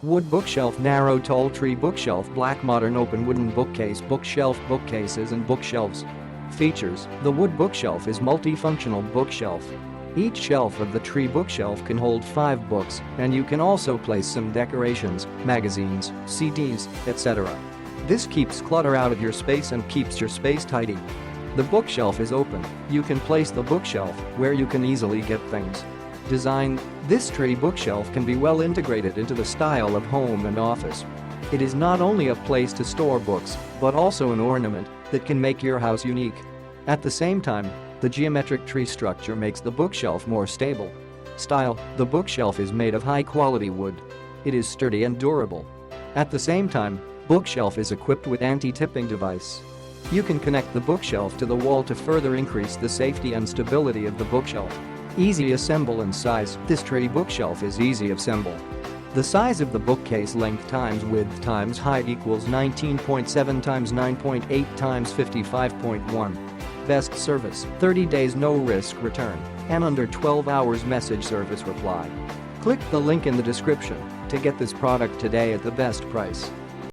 Wood bookshelf, narrow tall tree bookshelf, black modern open wooden bookcase, bookshelf, bookcases and bookshelves. Features: the wood bookshelf is multifunctional bookshelf. Each shelf of the tree bookshelf can hold 5 books, and you can also place some decorations, magazines, CDs, etc. This keeps clutter out of your space and keeps your space tidy. The bookshelf is open. You can place the bookshelf where you can easily get things. Design: this tree bookshelf can be well integrated into the style of home and office. It is not only a place to store books, but also an ornament that can make your house unique. At the same time, the geometric tree structure makes the bookshelf more stable. Style: the bookshelf is made of high-quality wood. It is sturdy and durable. At the same time, bookshelf is equipped with anti-tipping device. You can connect the bookshelf to the wall to further increase the safety and stability of the bookshelf. Easy assemble and size: this tree bookshelf is easy assemble. The size of the bookcase length times width times height equals 19.7 times 9.8 times 55.1. Best service: 30 days no risk return and under 12 hours message service reply. Click the link in the description to get this product today at the best price.